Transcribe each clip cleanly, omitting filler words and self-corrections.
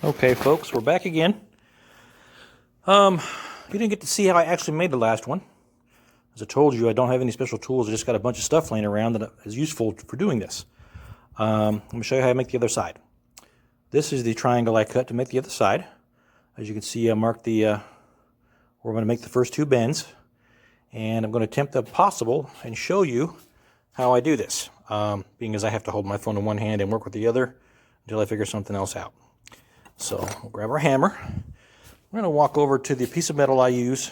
Okay, folks, we're back again. You didn't get to see how I actually made the last one. As I told you, I don't have any special tools. I just got a bunch of stuff laying around that is useful for doing this. Let me show you how I make the other side. This is the triangle I cut to make the other side. As you can see, I marked the where I'm going to make the first two bends. And I'm going to attempt the possible and show you how I do this, being as I have to hold my phone in one hand and work with the other until I figure something else out. So we'll grab our hammer. We're going to walk over to the piece of metal I use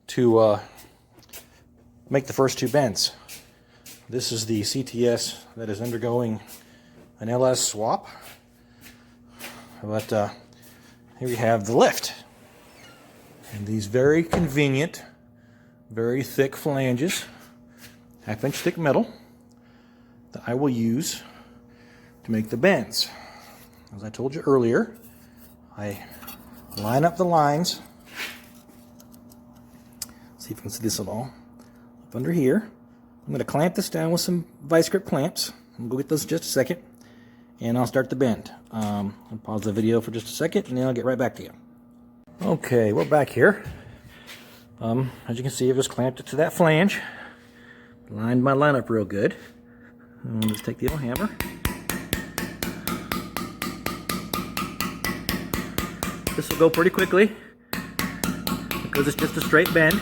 to make the first two bends. This is the CTS that is undergoing an LS swap. But here we have the lift. And these very convenient, very thick flanges, 1/2 inch thick metal, that I will use to make the bends. As I told you earlier, I line up the lines. See if you can see this at all. Up under here. I'm going to clamp this down with some vice grip clamps. I'll go get those in just a second, and I'll start the bend. I'll pause the video for just a second, and then I'll get right back to you. Okay, we're back here. As you can see, I've just clamped it to that flange. Lined my line up real good. And let's take the old hammer. This will go pretty quickly because it's just a straight bend.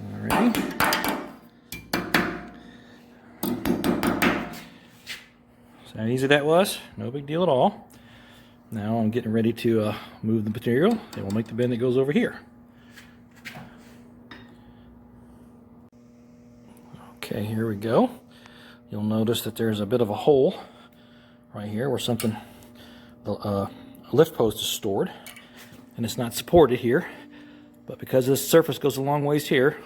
Alrighty. So how easy that was, no big deal at all. Now I'm getting ready to move the material, and we'll make the bend that goes over here. Okay, here we go. You'll notice that there's a bit of a hole right here where something, a lift post is stored, and it's not supported here. But because this surface goes a long ways here,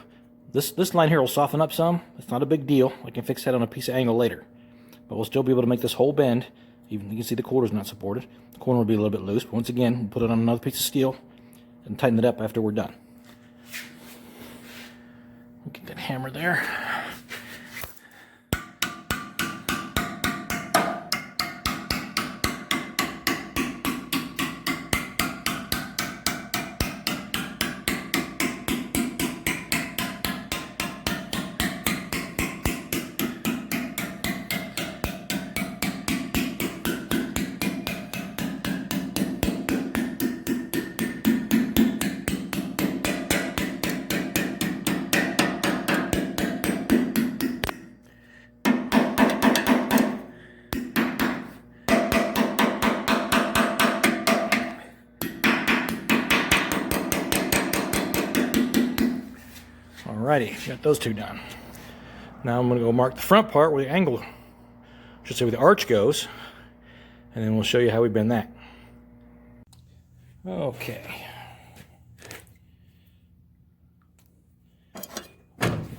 this line here will soften up some. It's not a big deal. I can fix that on a piece of angle later. But we'll still be able to make this whole bend. Even you can see the quarter's not supported. The corner will be a little bit loose, but once again, we'll put it on another piece of steel and tighten it up after we're done. We'll get that hammer there. Alrighty, got those two done. Now I'm going to go mark the front part where the angle, should say where the arch goes, and then we'll show you how we bend that. Okay.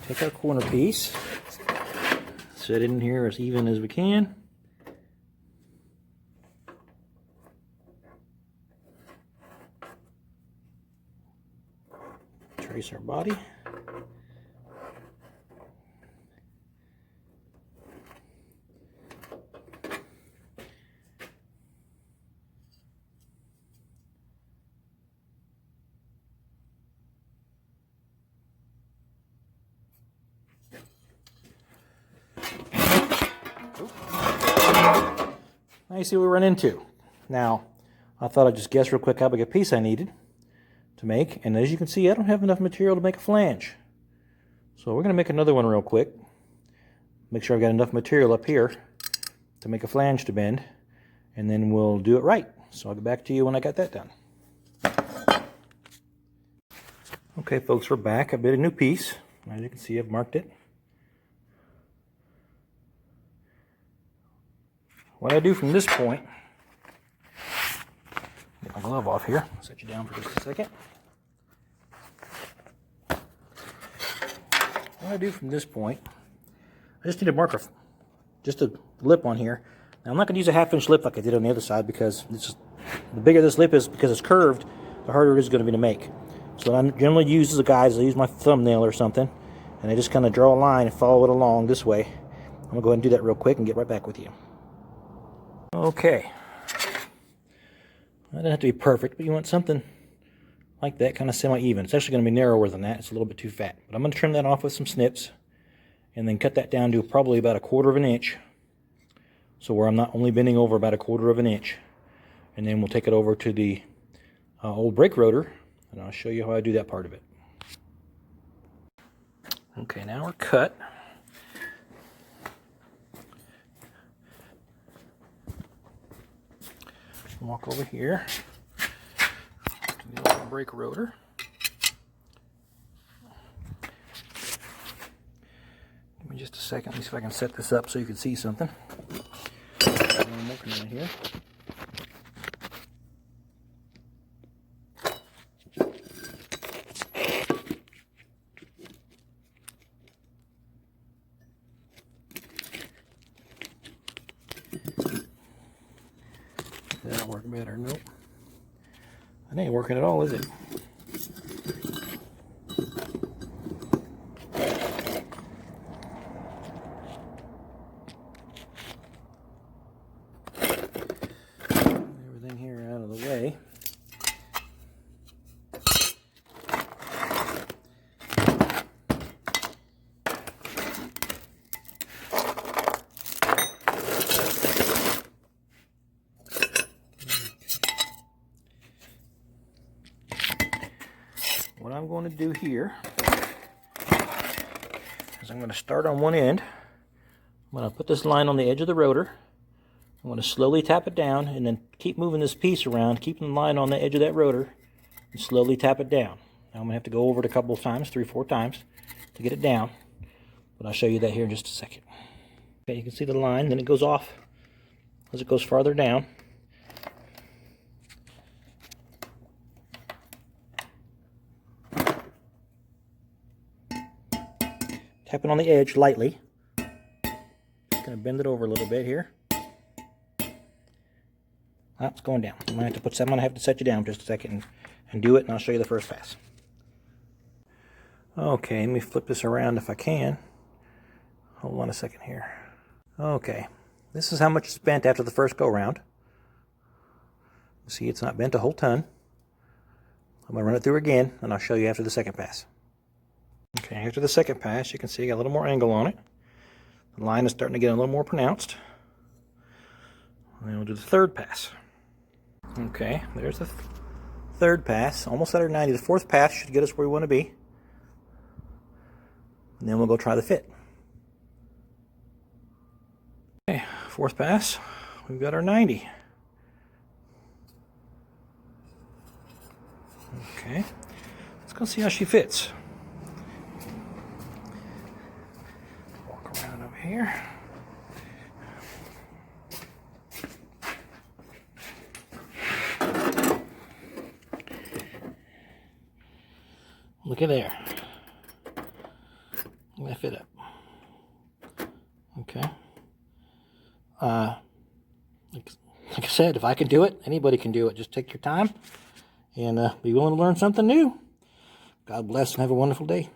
Take our corner piece, set it in here as even as we can. Trace our body. Now you see what we run into. Now, I thought I'd just guess real quick how big a piece I needed to make, and as you can see, I don't have enough material to make a flange. So we're going to make another one real quick. Make sure I've got enough material up here to make a flange to bend, and then we'll do it right. So I'll get back to you when I got that done. Okay, folks, we're back. I made a new piece. As you can see, I've marked it. What I do from this point, get my glove off here, I'll set you down for just a second. What I do from this point, I just need to mark just a lip on here. Now I'm not going to use a 1/2 inch lip like I did on the other side because it's just The bigger this lip is, because it's curved, the harder it is going to be to make. So what I generally use as a guide is I use my thumbnail or something, and I just kind of draw a line and follow it along this way. I'm going to go ahead and do that real quick and get right back with you. Okay. That doesn't have to be perfect, but you want something like that, kind of semi-even. It's actually going to be narrower than that. It's a little bit too fat. But I'm going to trim that off with some snips, and then cut that down to probably about 1/4 of an inch. So where I'm not only bending over about 1/4 of an inch. And then we'll take it over to the old brake rotor, and I'll show you how I do that part of it. Okay, now we're cut. Walk over here to the old brake rotor. Give me just a second, let me see if I can set this up so you can see something. I'm working on here. That'll work better. Nope. That ain't working at all, is it? Everything here out of the way. What I'm going to do here is I'm going to start on one end. I'm going to put this line on the edge of the rotor. I'm going to slowly tap it down and then keep moving this piece around, keeping the line on the edge of that rotor, and slowly tap it down. Now I'm going to have to go over it a couple of times, 3 or 4 times, to get it down. But I'll show you that here in just a second. Okay, you can see the line, then it goes off as it goes farther down. Tapping on the edge lightly. Just going to bend it over a little bit here. Oh, it's going down. I'm going to have to set you down for just a second and do it, and I'll show you the first pass. Okay, let me flip this around if I can. Hold on a second here. Okay, this is how much is bent after the first go round. See, it's not bent a whole ton. I'm going to run it through again, and I'll show you after the second pass. Okay, after the second pass, you can see I got a little more angle on it. The line is starting to get a little more pronounced. And then we'll do the third pass. Okay, there's the third pass, almost at our 90. The fourth pass should get us where we want to be. And then we'll go try the fit. Okay, fourth pass, we've got our 90. Okay, let's go see how she fits. Walk around over here. Look at there. Let me fit up. Okay. Like I said, if I can do it, anybody can do it. Just take your time and be willing to learn something new. God bless and have a wonderful day.